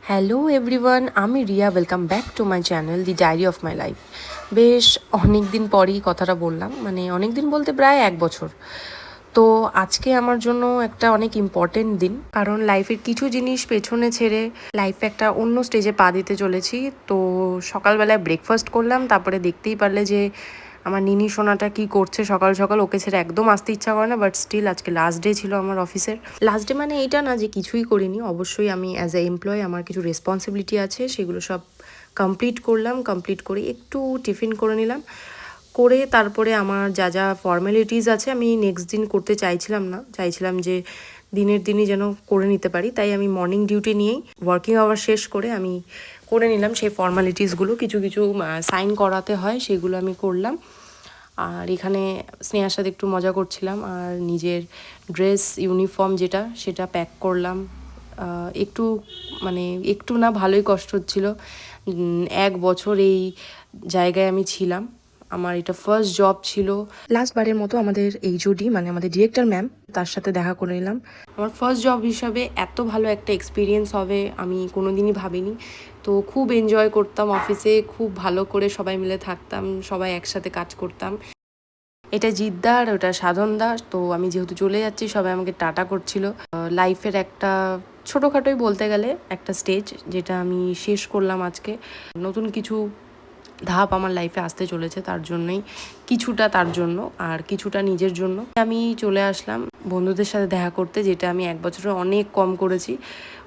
Hello everyone, আমি Riya. Welcome back to my channel the diary of my life. বেশ অনেক দিন পরই কথাটা বললাম, মানে অনেক দিন বলতে প্রায় 1 বছর। তো আজকে আমার জন্য একটা অনেক ইম্পর্টেন্ট দিন, কারণ লাইফের কিছু জিনিস পেছনে ছেড়ে লাইফে একটা অন্য স্টেজে পা দিতে চলেছি। তো সকালবেলায় ব্রেকফাস্ট করলাম, তারপরে দেখতেই পারলে যে আমার নিনি সোনাটা কি করছে সকাল সকাল। ওকে ছেড়ে একদম আসতে ইচ্ছা করে না, বাট স্টিল আজকে লাস্ট ডে ছিল আমার অফিসের। লাস্ট ডে মানে এইটা না যে কিছুই করিনি, অবশ্যই আমি অ্যাজ এ এমপ্লয় আমার কিছু রেসপন্সিবিলিটি আছে, সেগুলো সব কমপ্লিট করলাম। কমপ্লিট করে একটু টিফিন করে নিলাম, করে তারপরে আমার যা যা ফর্মালিটিস আছে আমি নেক্সট দিন করতে চাইছিলাম যে দিনের দিনই যেন করে নিতে পারি। তাই আমি মর্নিং ডিউটি নিয়েই ওয়ার্কিং আওয়ার শেষ করে আমি করে নিলাম সেই ফর্মালিটিসগুলো। কিছু কিছু সাইন করাতে হয়, সেগুলো আমি করলাম। আর এখানে স্নেহার সাথে একটু মজা করছিলাম, আর নিজের ড্রেস ইউনিফর্ম যেটা সেটা প্যাক করলাম। একটু মানে একটু না, ভালোই কষ্ট হচ্ছিল। 1 বছর এই জায়গায় আমি ছিলাম, আমার এটা ফার্স্ট জব ছিল। লাস্টবারের মতো আমাদের এইচওডি মানে আমাদের ডিরেক্টর ম্যাম, তার সাথে দেখা করে নিলাম। আমার ফার্স্ট জব হিসাবে এত ভালো একটা এক্সপিরিয়েন্স হবে আমি কোনোদিনই ভাবিনি। তো খুব এনজয় করতাম অফিসে, খুব ভালো করে সবাই মিলে থাকতাম, সবাই একসাথে কাজ করতাম। এটা জিদ্দা আর ওটা সাধনদা। তো আমি যেহেতু চলে যাচ্ছি, সবাই আমাকে টাটা করছিল। লাইফের একটা ছোটোখাটোই বলতে গেলে একটা স্টেজ, যেটা আমি শেষ করলাম আজকে। নতুন কিছু ধাপ আমার লাইফে আসতে চলেছে, তার জন্যই কিছুটা তার জন্য আর কিছুটা নিজের জন্য আমি চলে আসলাম বন্ধুদের সাথে দেখা করতে, যেটা আমি 1 বছরে অনেক কম করেছি।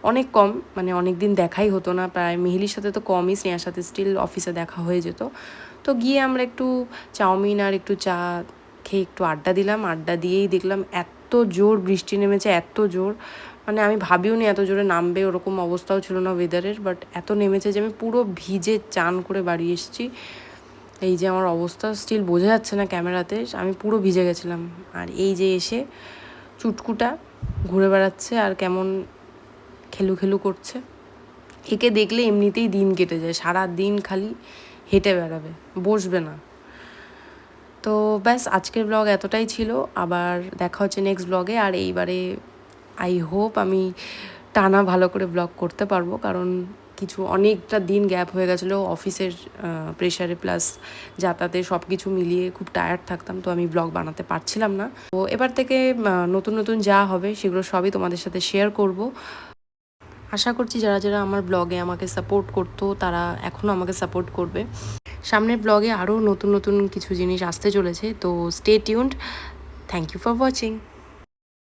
অনেক কম মানে অনেক দিন দেখাই হতো না, প্রায় মেহিলির সাথে তো কমই, স্নেহার সাথে স্টিল অফিসে দেখা হয়ে যেত। তো গিয়ে আমরা একটু চাউমিন আর একটু চা খেয়ে একটু আড্ডা দিলাম। আড্ডা দিয়েই দেখলাম এত জোর বৃষ্টি নেমেছে, এত জোর, মানে আমি ভাবিও নি এত জোরে নামবে, ওরকম অবস্থাও ছিল না ওয়েদারের। বাট এত নেমেছে যে আমি পুরো ভিজে চান করে বাড়ি এসেছি। এই যে আমার অবস্থা, স্টিল বোঝা যাচ্ছে না ক্যামেরাতে, আমি পুরো ভিজে গেছিলাম। আর এই যে এসে চুটকুটা ঘুরে বেড়াচ্ছে আর কেমন খেলু খেলু করছে। একে দেখলে এমনিতেই দিন কেটে যায়, সারা দিন খালি হেঁটে বেড়াবে, বসবে না। তো ব্যাস, আজকের ব্লগ এতটাই ছিল। আবার দেখা হচ্ছে নেক্সট ব্লগে। আর এইবারে আই হোপ আমি টানা ভালো করে ব্লগ করতে পারবো, কারণ অনেকটা দিন গ্যাপ হয়ে গেছিলো অফিসের প্রেশারে প্লাস যাতায়াতে, সব কিছু মিলিয়ে খুব টায়ার্ড থাকতাম। তো আমি ব্লগ বানাতে পারছিলাম না। তো এবার থেকে নতুন নতুন যা হবে সেগুলো সবই তোমাদের সাথে শেয়ার করব। আশা করছি যারা যারা আমার ব্লগে আমাকে সাপোর্ট করতো তারা এখনও আমাকে সাপোর্ট করবে। সামনের ব্লগে আরও নতুন নতুন কিছু জিনিস আসতে চলেছে, তো stay tuned. Thank you for watching.